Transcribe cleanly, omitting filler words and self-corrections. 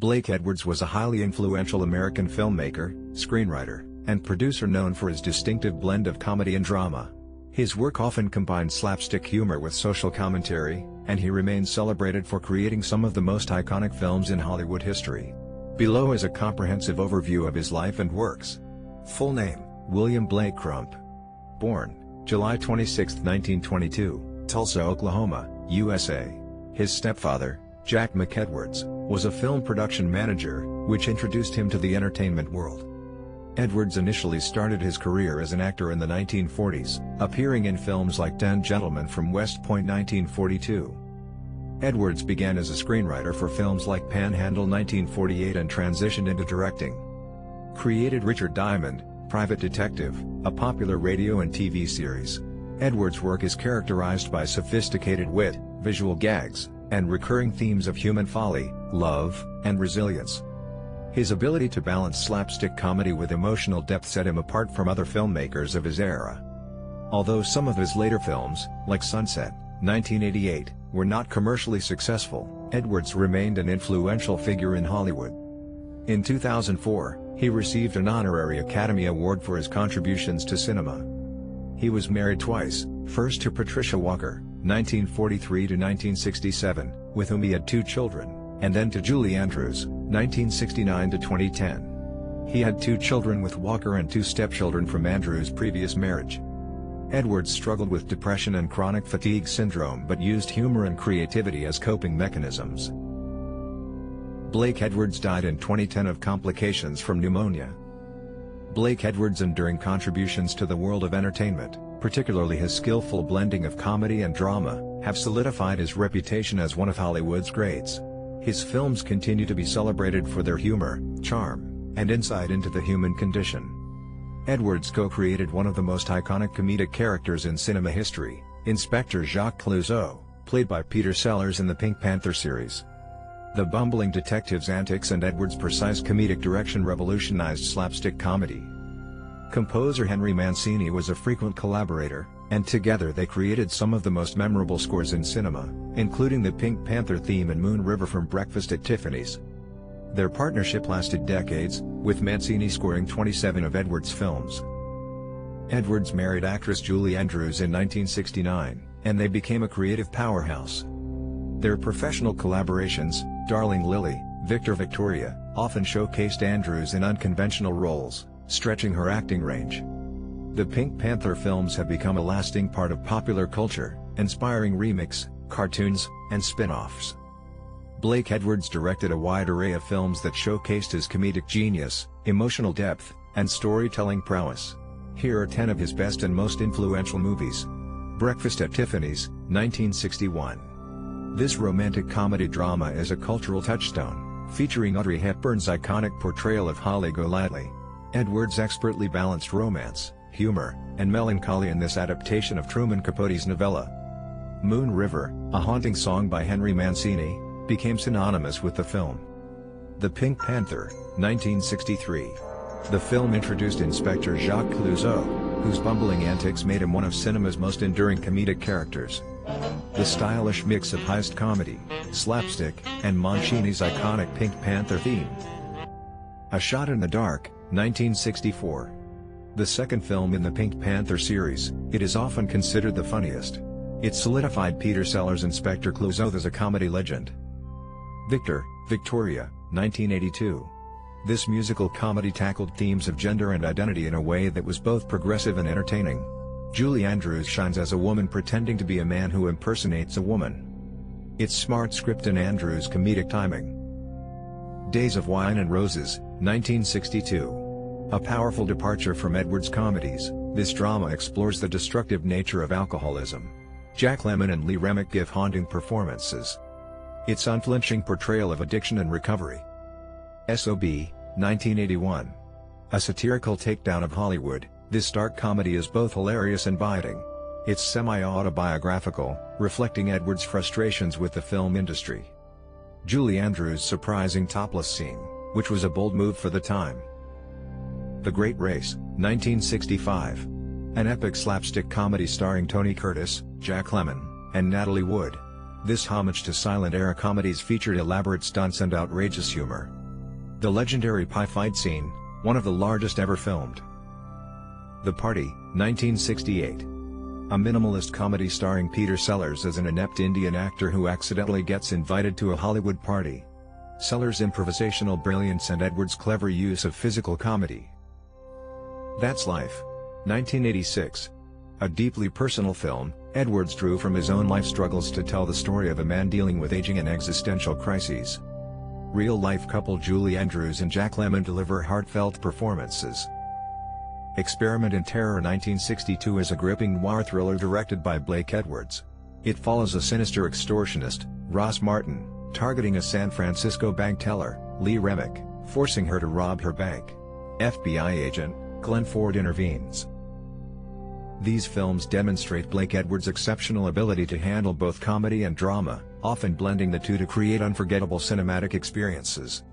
Blake Edwards was a highly influential American filmmaker, screenwriter, and producer known for his distinctive blend of comedy and drama. His work often combined slapstick humor with social commentary, and he remains celebrated for creating some of the most iconic films in Hollywood history. Below is a comprehensive overview of his life and works. Full name: William Blake Crump. Born July 26, 1922, Tulsa, Oklahoma, USA. His stepfather, Jack McEdwards, was a film production manager, which introduced him to the entertainment world. Edwards initially started his career as an actor in the 1940s, appearing in films like 10 Gentlemen from West Point 1942. Edwards began as a screenwriter for films like Panhandle 1948 and transitioned into directing. Created Richard Diamond, Private Detective, a popular radio and TV series. Edwards' work is characterized by sophisticated wit, visual gags, and recurring themes of human folly, love, and resilience. His ability to balance slapstick comedy with emotional depth set him apart from other filmmakers of his era. Although some of his later films, like Sunset, 1988, were not commercially successful, Edwards remained an influential figure in Hollywood. In 2004, he received an honorary Academy Award for his contributions to cinema. He was married twice, first to Patricia Walker, 1943 to 1967, with whom he had 2 children, and then to Julie Andrews, 1969 to 2010. He had 2 children with Walker and 2 stepchildren from Andrews' previous marriage. Edwards struggled with depression and chronic fatigue syndrome but used humor and creativity as coping mechanisms. Blake Edwards died in 2010 of complications from pneumonia. Blake Edwards' enduring contributions to the world of entertainment, particularly his skillful blending of comedy and drama, have solidified his reputation as one of Hollywood's greats. His films continue to be celebrated for their humor, charm, and insight into the human condition. Edwards co-created one of the most iconic comedic characters in cinema history, Inspector Jacques Clouseau, played by Peter Sellers in the Pink Panther series. The bumbling detective's antics and Edwards' precise comedic direction revolutionized slapstick comedy. Composer Henry Mancini was a frequent collaborator, and together they created some of the most memorable scores in cinema, including the Pink Panther theme and Moon River from Breakfast at Tiffany's. Their partnership lasted decades, with Mancini scoring 27 of Edwards' films. Edwards married actress Julie Andrews in 1969, and they became a creative powerhouse. Their professional collaborations, Darling Lily, Victor Victoria, often showcased Andrews in unconventional roles, stretching her acting range. The Pink Panther films have become a lasting part of popular culture, inspiring remakes, cartoons, and spin-offs. Blake Edwards directed a wide array of films that showcased his comedic genius, emotional depth, and storytelling prowess. Here are 10 of his best and most influential movies. Breakfast at Tiffany's, 1961. This romantic comedy drama is a cultural touchstone, featuring Audrey Hepburn's iconic portrayal of Holly Golightly. Edwards expertly balanced romance, humor, and melancholy in this adaptation of Truman Capote's novella. Moon River, a haunting song by Henry Mancini, became synonymous with the film. The Pink Panther, 1963. The film introduced Inspector Jacques Clouseau, whose bumbling antics made him one of cinema's most enduring comedic characters. The stylish mix of heist comedy, slapstick, and Mancini's iconic Pink Panther theme. A Shot in the Dark, 1964. The second film in the Pink Panther series, it is often considered the funniest. It solidified Peter Sellers' Inspector Clouseau as a comedy legend. Victor, Victoria, 1982. This musical comedy tackled themes of gender and identity in a way that was both progressive and entertaining. Julie Andrews shines as a woman pretending to be a man who impersonates a woman. Its smart script and Andrews' comedic timing. Days of Wine and Roses, 1962. A powerful departure from Edwards' comedies, this drama explores the destructive nature of alcoholism. Jack Lemmon and Lee Remick give haunting performances. Its unflinching portrayal of addiction and recovery. S.O.B., 1981. A satirical takedown of Hollywood, this dark comedy is both hilarious and biting. It's semi-autobiographical, reflecting Edwards' frustrations with the film industry. Julie Andrews' surprising topless scene, which was a bold move for the time. The Great Race, 1965. An epic slapstick comedy starring Tony Curtis, Jack Lemmon, and Natalie Wood. This homage to silent-era comedies featured elaborate stunts and outrageous humor. The legendary pie fight scene, one of the largest ever filmed. The Party, 1968. A minimalist comedy starring Peter Sellers as an inept Indian actor who accidentally gets invited to a Hollywood party. Sellers' improvisational brilliance and Edwards' clever use of physical comedy. That's Life, 1986. A deeply personal film, Edwards drew from his own life struggles to tell the story of a man dealing with aging and existential crises. Real-life couple Julie Andrews and Jack Lemmon deliver heartfelt performances. Experiment in Terror, 1962 is a gripping noir thriller directed by Blake Edwards. It follows a sinister extortionist, Ross Martin, targeting a San Francisco bank teller, Lee Remick, forcing her to rob her bank. FBI agent, Glenn Ford intervenes. These films demonstrate Blake Edwards' exceptional ability to handle both comedy and drama, often blending the two to create unforgettable cinematic experiences.